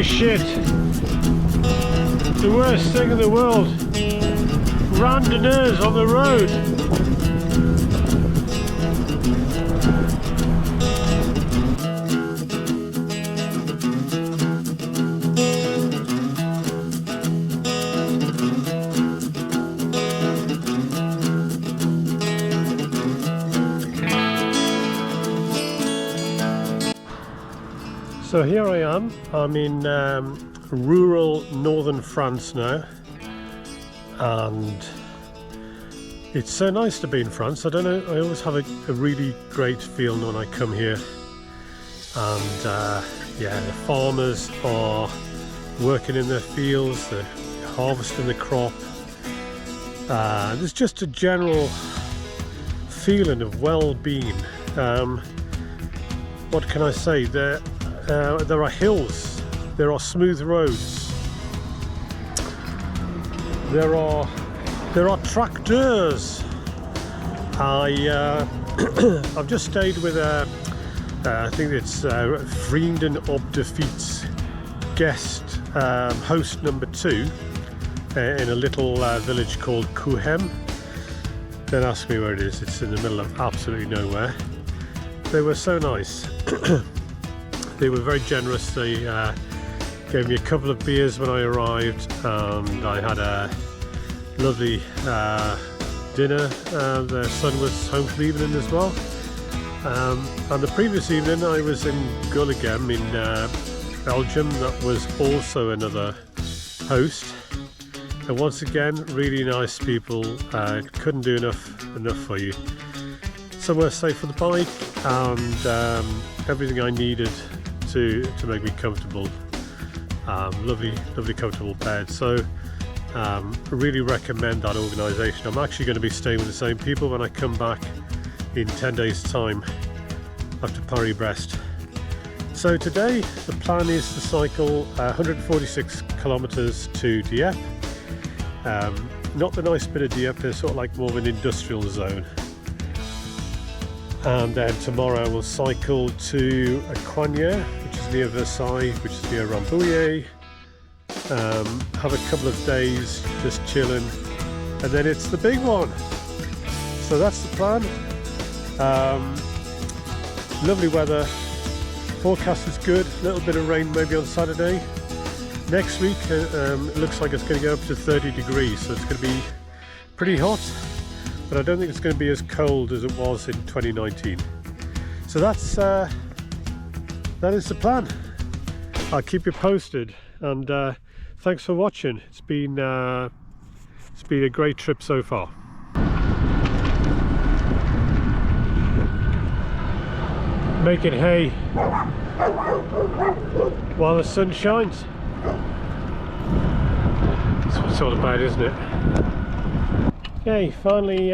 Holy shit! The worst thing in the world. Randonneurs on the road. So here I am. I'm in rural northern France now, and it's so nice to be in France. I don't know, I always have a really great feeling when I come here, and yeah, the farmers are working in their fields, they're harvesting the crop. There's just a general feeling of well-being. What can I say? There are hills, there are smooth roads, there are tractors. I've just stayed with I think it's Vrienden op de Fiets guest host number 2 in a little village called Kuhem. Don't ask me where it is, it's in the middle of absolutely nowhere. They were so nice. They were very generous. They gave me a couple of beers when I arrived, and I had a lovely dinner. Their son was home for the evening as well. And the previous evening I was in Gullegem in Belgium. That was also another host. And once again, really nice people. Couldn't do enough for you. Somewhere safe for the bike, and everything I needed to make me comfortable. Lovely comfortable bed. So I really recommend that organisation. I'm actually going to be staying with the same people when I come back in 10 days time after Paris-Brest. So today the plan is to cycle 146 kilometres to Dieppe. Not the nice bit of Dieppe, it's sort of like more of an industrial zone. And then tomorrow we'll cycle to Coignes, which is near Versailles, which is near Rambouillet. Have a couple of days just chilling, and then it's the big one. So that's the plan. Lovely weather, forecast is good, a little bit of rain maybe on Saturday. Next week it looks like it's going to go up to 30 degrees, so it's going to be pretty hot. But I don't think it's going to be as cold as it was in 2019. So that is the plan. I'll keep you posted, and thanks for watching. It's been a great trip so far. Making hay while the sun shines. That's what it's all about, isn't it? Okay, finally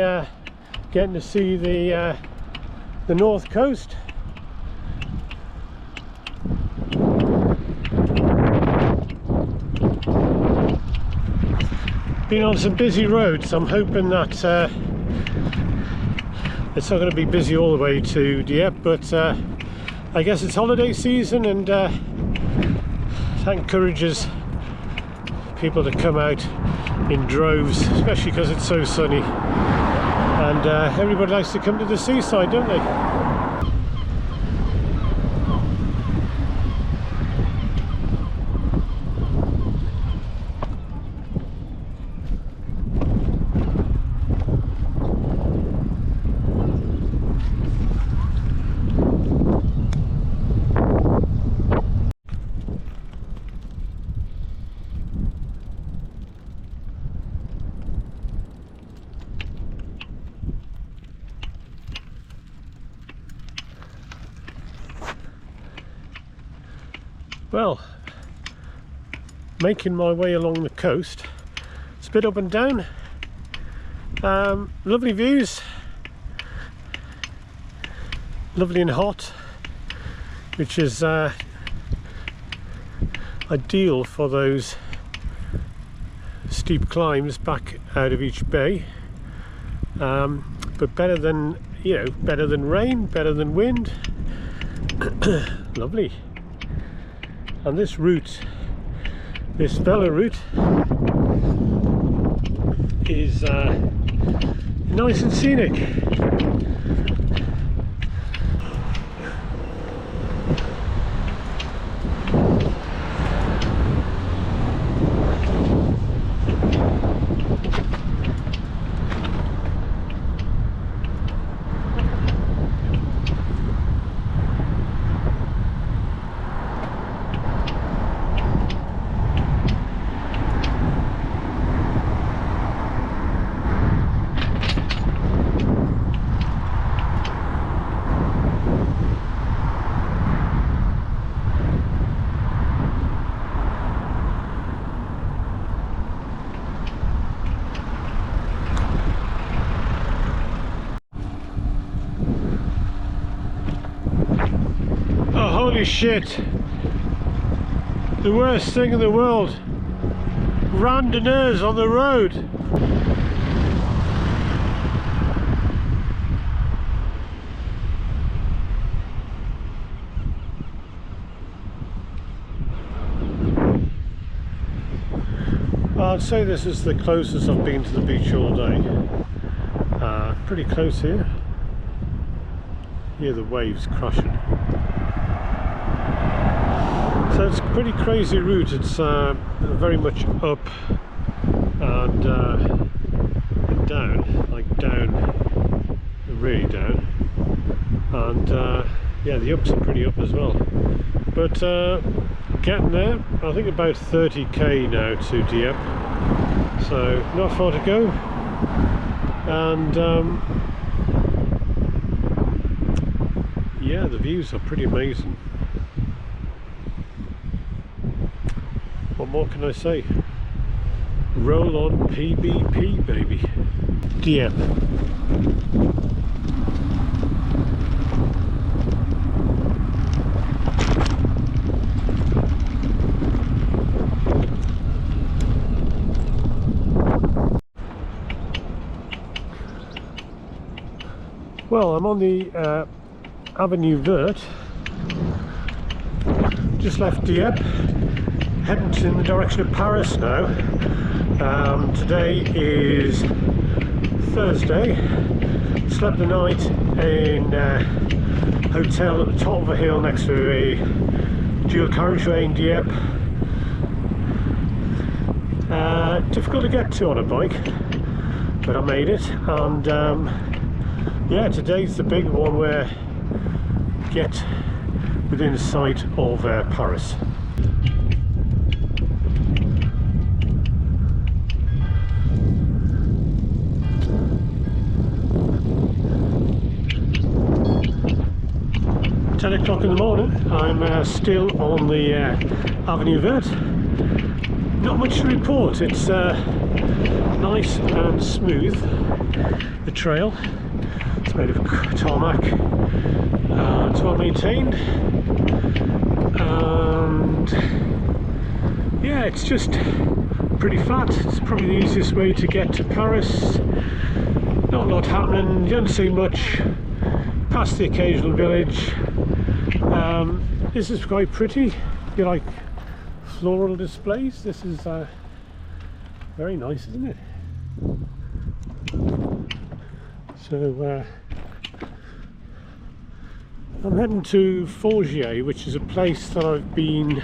getting to see the north coast. Been on some busy roads. I'm hoping that it's not going to be busy all the way to Dieppe, but I guess it's holiday season, and that encourages people to come out in droves, especially because it's so sunny, and everybody likes to come to the seaside, don't they? Well, making my way along the coast. It's a bit up and down. Lovely views, lovely and hot, which is ideal for those steep climbs back out of each bay. But better than, better than rain, better than wind. Lovely. And this route, this velo route, is nice and scenic. Holy shit, the worst thing in the world, randonneurs on the road. I'd say this is the closest I've been to the beach all day. Pretty close here. Hear the waves crashing. So it's a pretty crazy route. It's very much up and down, like down, really down, and yeah, the ups are pretty up as well. But getting there, I think about 30k now to Dieppe, so not far to go, and yeah, the views are pretty amazing. What more can I say? Roll on PBP, baby. Dieppe. Well, I'm on the Avenue Verte. Just left Dieppe. Heading in the direction of Paris now. Today is Thursday. Slept the night in a hotel at the top of a hill next to a dual carriageway in Dieppe. Difficult to get to on a bike, but I made it. And yeah, today's the big one where you get within sight of Paris. O'clock in the morning. I'm still on the Avenue Verte. Not much to report. It's nice and smooth, the trail. It's made of tarmac, it's well maintained, and yeah, it's just pretty flat. It's probably the easiest way to get to Paris. Not a lot happening, you don't see much past the occasional village. This is quite pretty. You like floral displays? This is very nice, isn't it? So I'm heading to Forgier, which is a place that I've been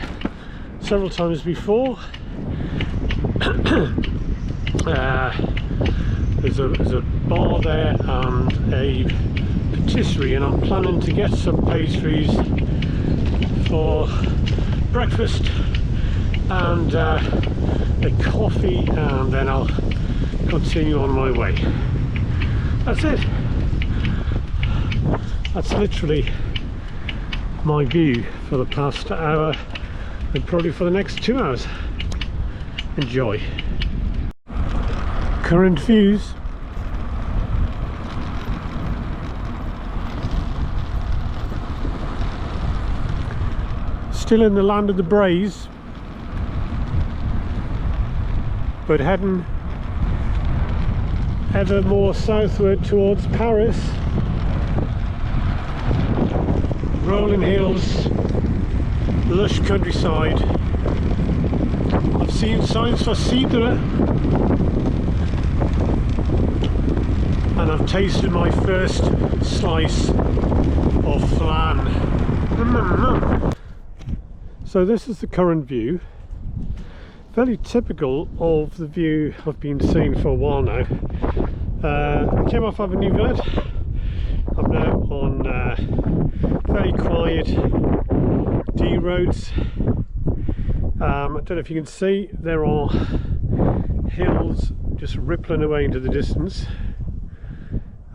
several times before. There's a bar there and a patisserie, and I'm planning to get some pastries for breakfast and a coffee, and then I'll continue on my way. That's it. That's literally my view for the past hour and probably for the next 2 hours. Enjoy. Current views. Still in the land of the Braes, but heading ever more southward towards Paris. Rolling hills, lush countryside. I've seen signs for cidre, and I've tasted my first slice of flan. So this is the current view, fairly typical of the view I've been seeing for a while now. I came off Avenue Vert. I'm now on very quiet D roads. I don't know if you can see, there are hills just rippling away into the distance.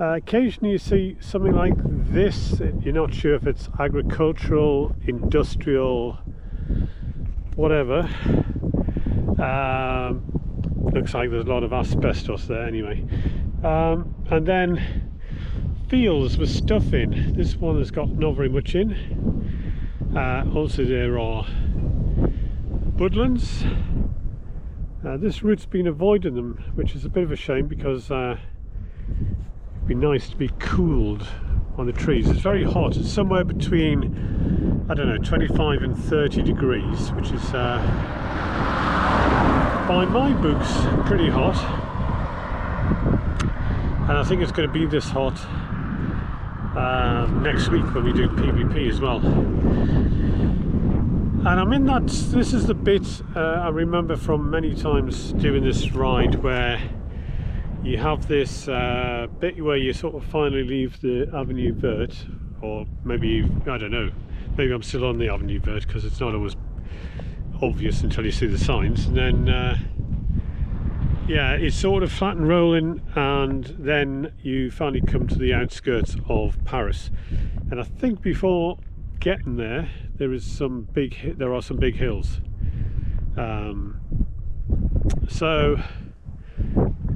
Occasionally you see something like this. You're not sure if it's agricultural, industrial, whatever. Looks like there's a lot of asbestos there anyway. And then fields with stuff in. This one has got not very much in. Also there are woodlands. This route's been avoiding them, which is a bit of a shame, because it'd be nice to be cooled on the trees. It's very hot. It's somewhere between, I don't know, 25 and 30 degrees, which is by my books pretty hot. And I think it's going to be this hot next week when we do PBP as well. And I'm in that, this is the bit I remember from many times doing this ride, where you have this bit where you sort of finally leave the Avenue Vert, or maybe, I don't know, maybe I'm still on the Avenue Vert, because it's not always obvious until you see the signs. And then yeah, it's sort of flat and rolling, and then you finally come to the outskirts of Paris. And I think before getting there, there are some big hills. So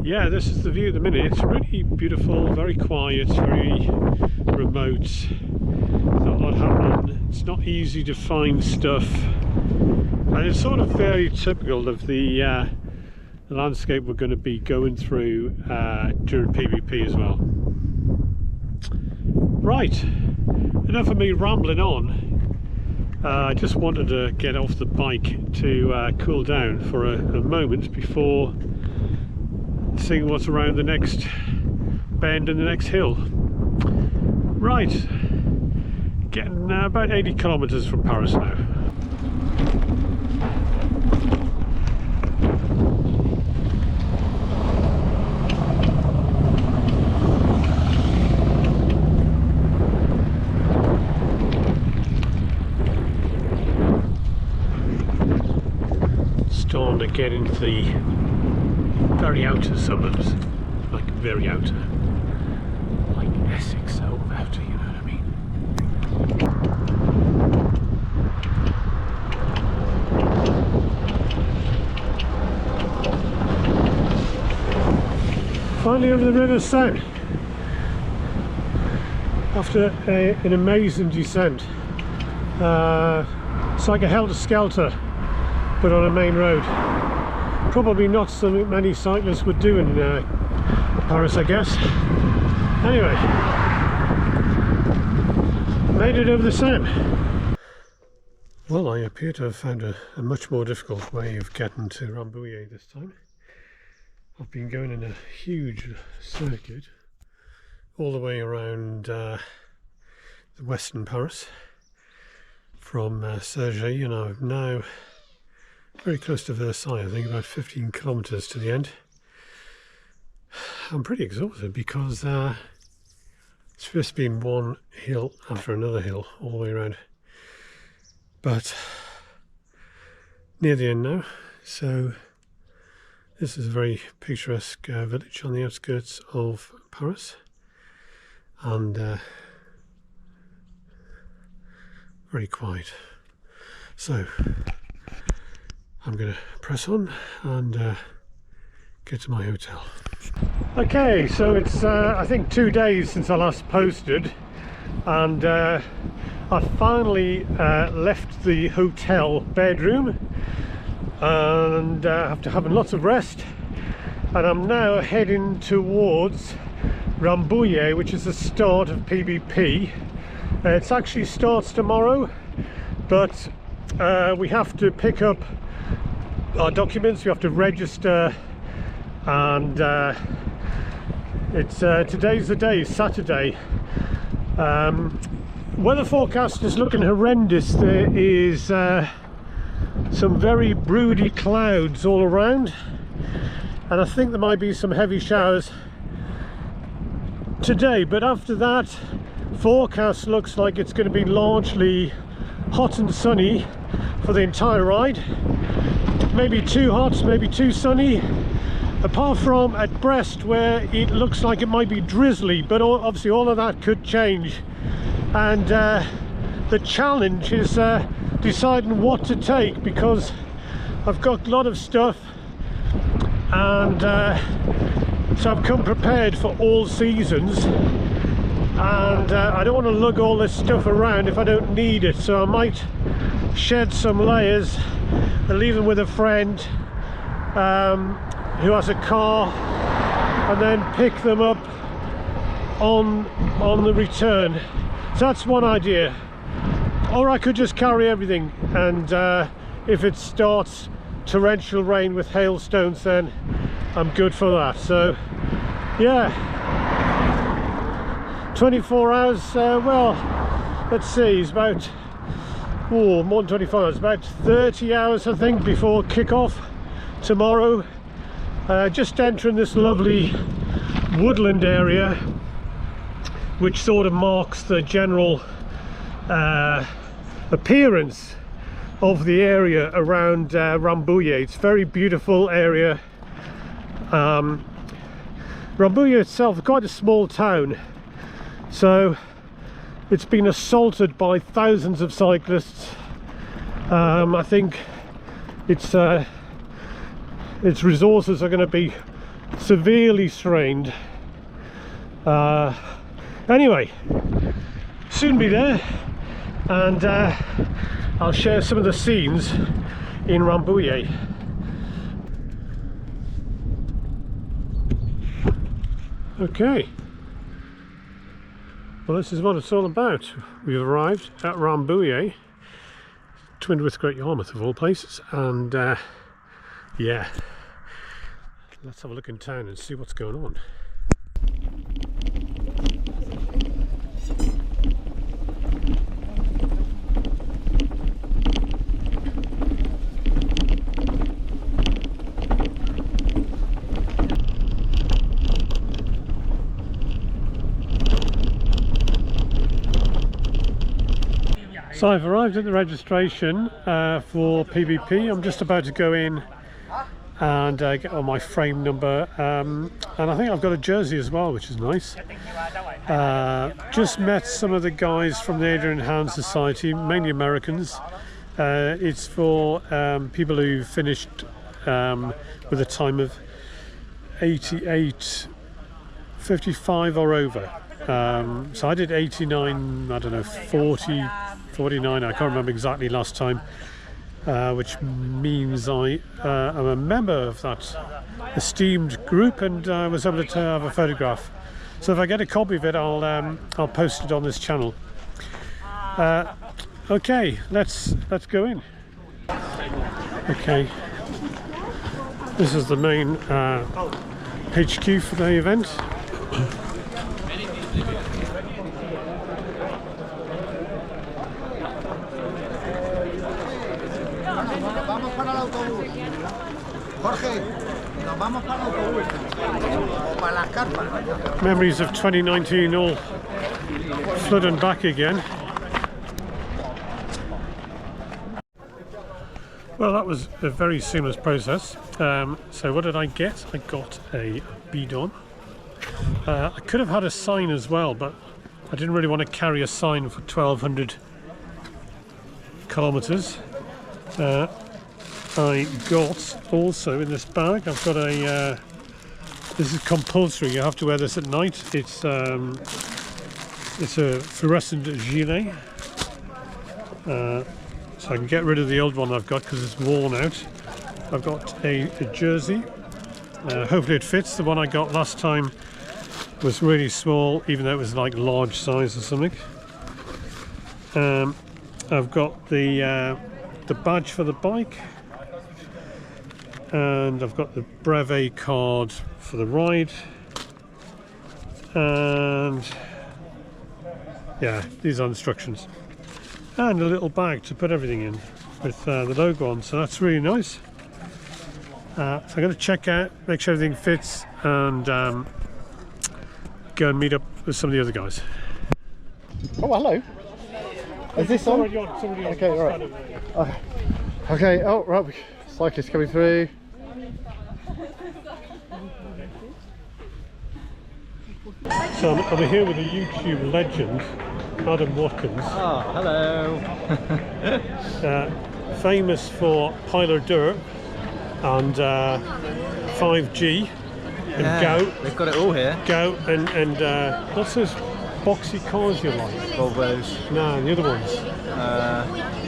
yeah, this is the view at the minute. It's really beautiful, very quiet, very remote. Not a lot happening. It's not easy to find stuff, and it's sort of very typical of the landscape we're going to be going through during PBP as well. Right, enough of me rambling on. I just wanted to get off the bike to cool down for a moment before seeing what's around the next bend and the next hill. Right, getting about 80 kilometers from Paris now. Starting to get into the very outer suburbs, like very outer, like Essex sort of outer, you know what I mean? Finally over the River Seine, after an amazing descent. It's like a helter-skelter, but on a main road. Probably not something many cyclists would do in Paris, I guess. Anyway, made it over the Seine. Well, I appear to have found a much more difficult way of getting to Rambouillet this time. I've been going in a huge circuit all the way around the western Paris from Cergy, and I'm now very close to Versailles. I think about 15 kilometers to the end. I'm pretty exhausted because it's just been one hill after another hill all the way around, but near the end now. So this is a very picturesque village on the outskirts of Paris, and very quiet. So I'm going to press on and get to my hotel. Okay, so it's I think 2 days since I last posted, and I finally left the hotel bedroom, and after having lots of rest, and I'm now heading towards Rambouillet, which is the start of PBP. It actually starts tomorrow, but we have to pick up our documents, we have to register, and it's today's the day, Saturday. Weather forecast is looking horrendous. There is some very broody clouds all around, and I think there might be some heavy showers today, but after that forecast looks like it's going to be largely hot and sunny for the entire ride. Maybe too hot, maybe too sunny, apart from at Brest where it looks like it might be drizzly, but obviously all of that could change. And the challenge is deciding what to take, because I've got a lot of stuff, and so I've come prepared for all seasons, and I don't want to lug all this stuff around if I don't need it, so I might shed some layers and leave them with a friend who has a car, and then pick them up on the return. So that's one idea. Or I could just carry everything, and if it starts torrential rain with hailstones, then I'm good for that. So yeah, 24 hours, well, let's see, it's about more than 24 hours, about 30 hours I think before kick-off tomorrow. Just entering this lovely woodland area, which sort of marks the general appearance of the area around Rambouillet. It's a very beautiful area. Rambouillet itself is quite a small town, so it's been assaulted by thousands of cyclists. I think its resources are going to be severely strained. Anyway, soon be there, and I'll share some of the scenes in Rambouillet. Okay, well, this is what it's all about. We've arrived at Rambouillet, twinned with Great Yarmouth of all places, and yeah, let's have a look in town and see what's going on. So I've arrived at the registration for PBP. I'm just about to go in and get on my frame number, and I think I've got a jersey as well, which is nice. Just met some of the guys from the Adrian Hand Society, mainly Americans. It's for people who finished with a time of 88:55 or over. So I did 89, I don't know, 40, 49, I can't remember exactly last time, which means I am a member of that esteemed group, and I was able to have a photograph. So if I get a copy of it, I'll post it on this channel. Okay, let's go in. Okay, this is the main HQ for the event. Memories of 2019 all flooding back again. Well, that was a very seamless process. So what did I get? I got a bidon. I could have had a sign as well, but I didn't really want to carry a sign for 1,200 kilometers. I got also in this bag, I've got a this is compulsory, you have to wear this at night. It's a fluorescent gilet, so I can get rid of the old one I've got because it's worn out. I've got a jersey, hopefully it fits. The one I got last time was really small, even though it was like large size or something. I've got the the badge for the bike, and I've got the brevet card for the ride, and yeah, these are instructions, and a little bag to put everything in with the logo on, so that's really nice. So I'm going to check out, make sure everything fits, and go and meet up with some of the other guys. Oh, hello. Is this on? Already on. Okay, all right. Okay, oh, right. Cyclist coming through. So I'm here with a YouTube legend, Adam Watkins. Oh, hello. Famous for Pilar Dirt and 5G and gout. They've got it all here. Gout and what's those boxy cars you like? Volvos. No, the other ones.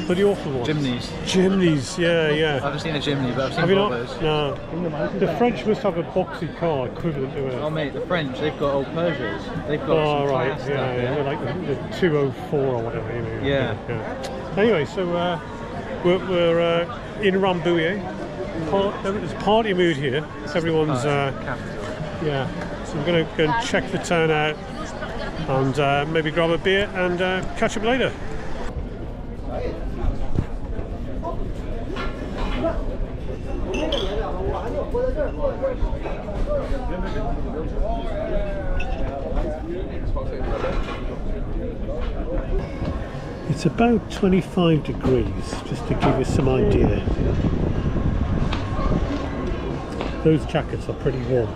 Pretty awful ones. Chimneys. Chimneys, yeah. I haven't seen a chimney, but I've seen Have you Volvos. not? No. The French must have a boxy car equivalent to it. Oh mate, the French, they've got old Peugeots. They've got some right, class stuff, yeah. Like the 204 or whatever. You know, Yeah. Anyway, so we're in Rambouillet. There's party mood here. Everyone's capital. yeah. So we're going to go and check the town out, and maybe grab a beer and catch up later. It's about 25 degrees, just to give you some idea. Those jackets are pretty warm.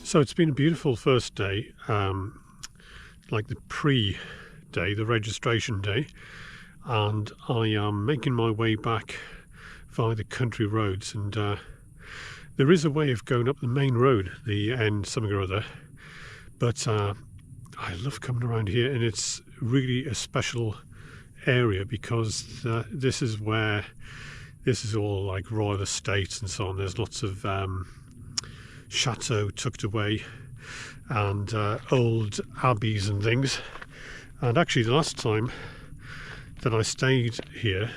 So it's been a beautiful first day, like the pre-day, the registration day, and I am making my way back via the country roads, and there is a way of going up the main road, the end something or other, but I love coming around here, and it's really a special area because this is all like royal estates and so on. There's lots of chateau tucked away and old abbeys and things. And actually the last time that I stayed here,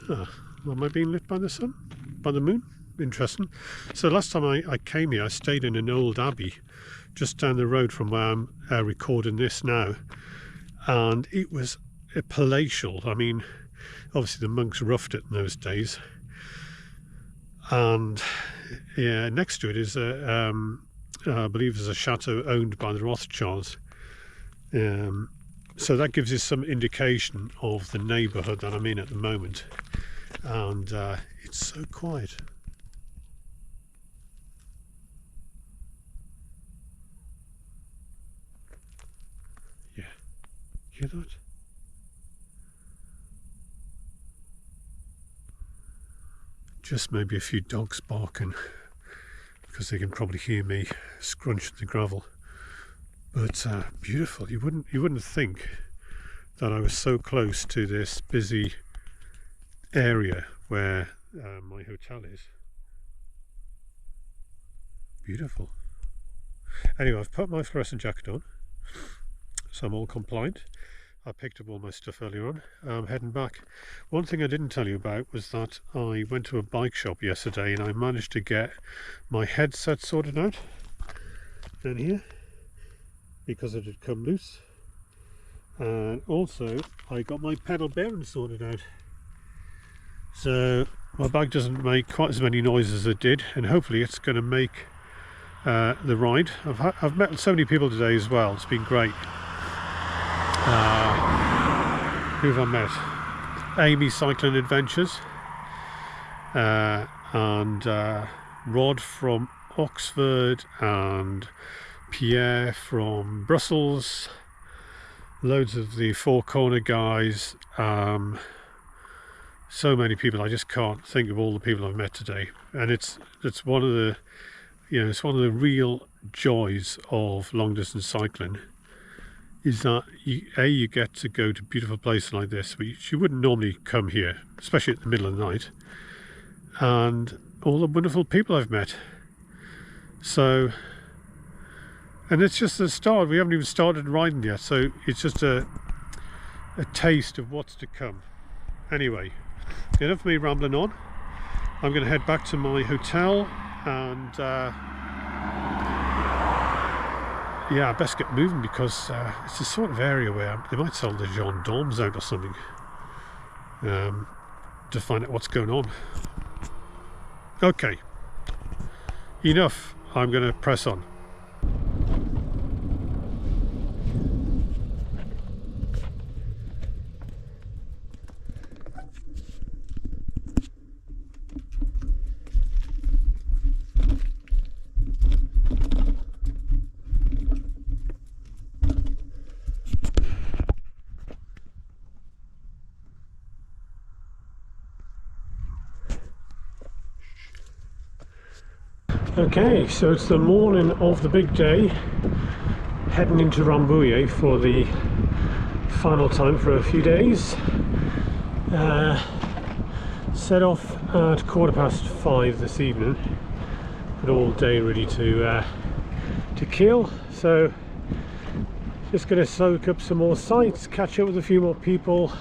am I being lit by the sun? By the moon? Interesting. So last time I came here, I stayed in an old abbey just down the road from where I'm recording this now, and it was a palatial. I mean, obviously the monks roughed it in those days, and yeah, next to it is I believe there's a chateau owned by the Rothschilds, so that gives you some indication of the neighbourhood that I'm in at the moment, and it's so quiet. Yeah, hear that? Just maybe a few dogs barking because they can probably hear me scrunching the gravel. But beautiful. You wouldn't think that I was so close to this busy area where my hotel is. Beautiful. Anyway, I've put my fluorescent jacket on, so I'm all compliant. I picked up all my stuff earlier on. I'm heading back. One thing I didn't tell you about was that I went to a bike shop yesterday and I managed to get my headset sorted out down here because it had come loose, and also I got my pedal bearing sorted out. So My bag doesn't make quite as many noises as it did, and hopefully it's going to make the ride. I've met so many people today as well. It's been great. Who have I met? Amy Cycling Adventures, and Rod from Oxford, and Pierre from Brussels, loads of the Four Corner guys, so many people. I just can't think of all the people I've met today, and it's one of the, you know, it's one of the real joys of long distance cycling, is that you get to go to beautiful places like this, but you wouldn't normally come here, especially at the middle of the night, and all the wonderful people I've met. So, and it's just the start. We haven't even started riding yet, so it's just a taste of what's to come. Anyway, enough of me rambling on. I'm going to head back to my hotel, and yeah, I best get moving, because it's the sort of area where they might sell the gendarmes out or something, to find out what's going on. Okay, enough. I'm going to press on. Okay, so it's the morning of the big day, heading into Rambouillet for the final time for a few days. Set off at 5:15 this evening, but all day ready to kill. So just going to soak up some more sights, catch up with a few more people,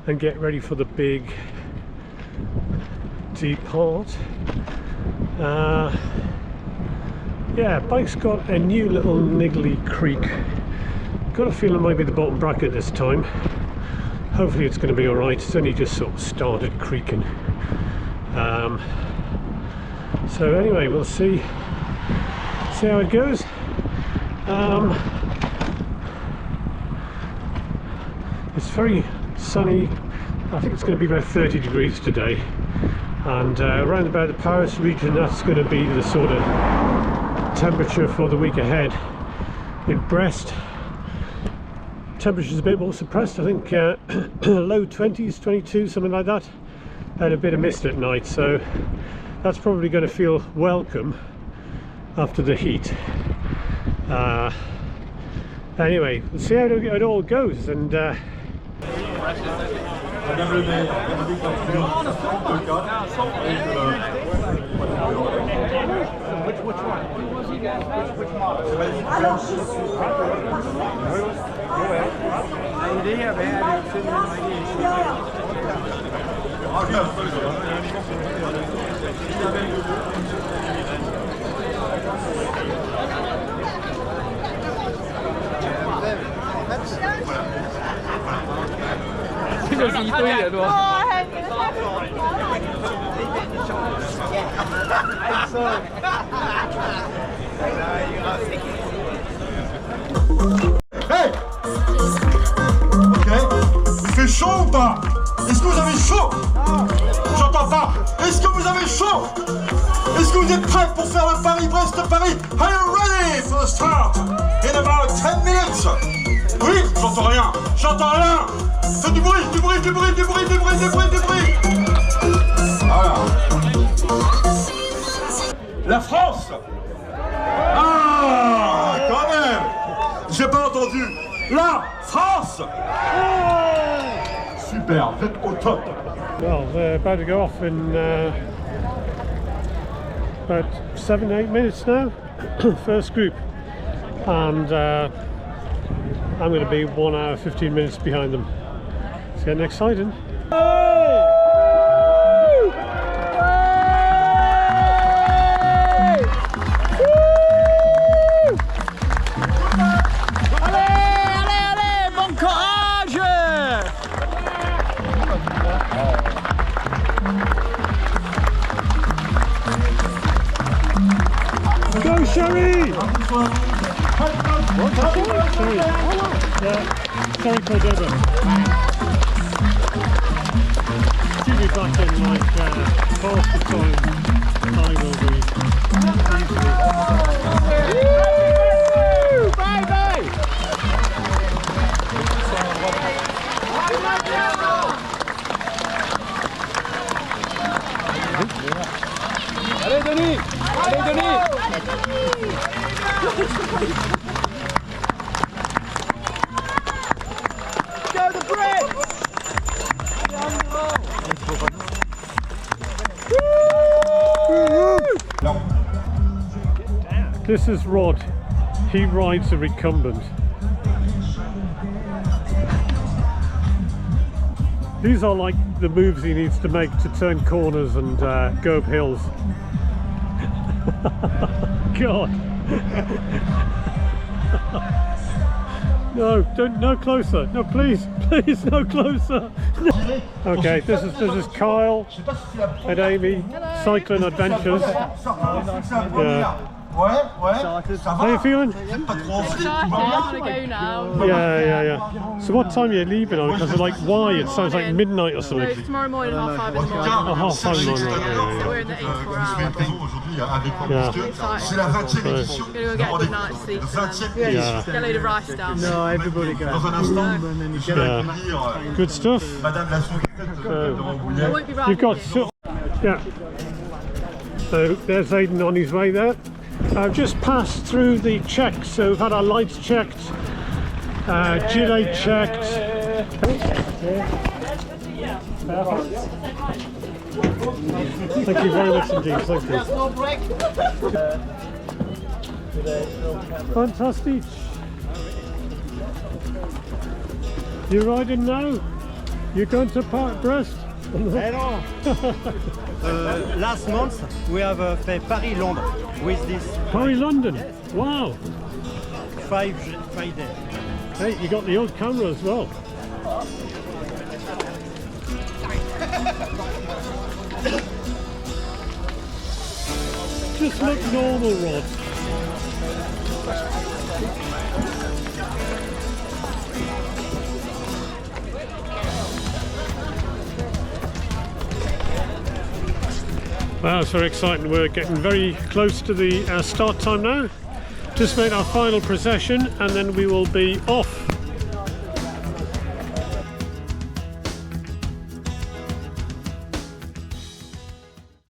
and get ready for the big depart. Yeah, bike's got a new little niggly creak. Got a feeling it might be the bottom bracket this time. Hopefully it's going to be alright. It's only just sort of started creaking. So anyway, we'll see how it goes. It's very sunny. I think it's going to be about 30 degrees today. And around about the Paris region, that's going to be the sort of temperature for the week ahead. In Brest, temperature's a bit more suppressed. I think low 20s, 22, something like that, and a bit of mist at night. So that's probably going to feel welcome after the heat. Anyway, we'll see how it all goes. And Which one? Which model? Hey! Ok. Il fait chaud ou pas? Est-ce que vous avez chaud? J'entends pas. Est-ce que vous avez chaud? Est-ce que vous êtes prêts pour faire le Paris-Brest-Paris? Are you ready for the start? In about 10 minutes. Oui, j'entends rien. J'entends rien. Faites du bruit, du bruit, du bruit, du bruit, du bruit, du bruit, du bruit. Voilà. La France. Ah, quand même. J'ai pas entendu. La France. Super, vous êtes au top. well, they're about to go off in about 7-8 minutes now. First group, and I'm going to be 1 hour 15 minutes behind them. It's getting exciting. Sherry! What? Sherry. Yeah, Sherry Cordova. She'll be back in like half the time I will be. Easily. Bye bye! Allez Denis! Allez Denis! Go the bread! This is Rod. He rides a recumbent. These are like the moves he needs to make to turn corners and go up hills. God. No, don't, no closer. No, please, please, no closer. No. Okay, this is Kyle and Amy, Cycling Adventures. Yeah. How are you feeling? Excited, I want to go now. Yeah. So what time are you leaving on? Because like why? It sounds like midnight or So something. it's tomorrow morning, 5:30 in the morning. Oh, half 5 in the morning. So we're in the 84 hours. C'est la 20e édition. We're going to go get a good night's sleep. Yeah. Get a load of rice down. No, everybody goes. Dans un instant, je vais Yeah. accueillir Good stuff. Madame la sous-préfète de I Rambouillet. won't be right. You've got yeah. So there's Aidan on his way there. I've just passed through the checks, so we've had our lights checked, gilet checked. Thank you very much indeed, thank you. Fantastic. You're riding now? You're going to Paris-Brest? Last month we have Paris-Londres with this Paris-London? Wow. 5 days. Hey, you got the old camera as well. Just look normal, Rod. Wow, it's very exciting. We're getting very close to the start time now. Just made our final procession and then we will be off.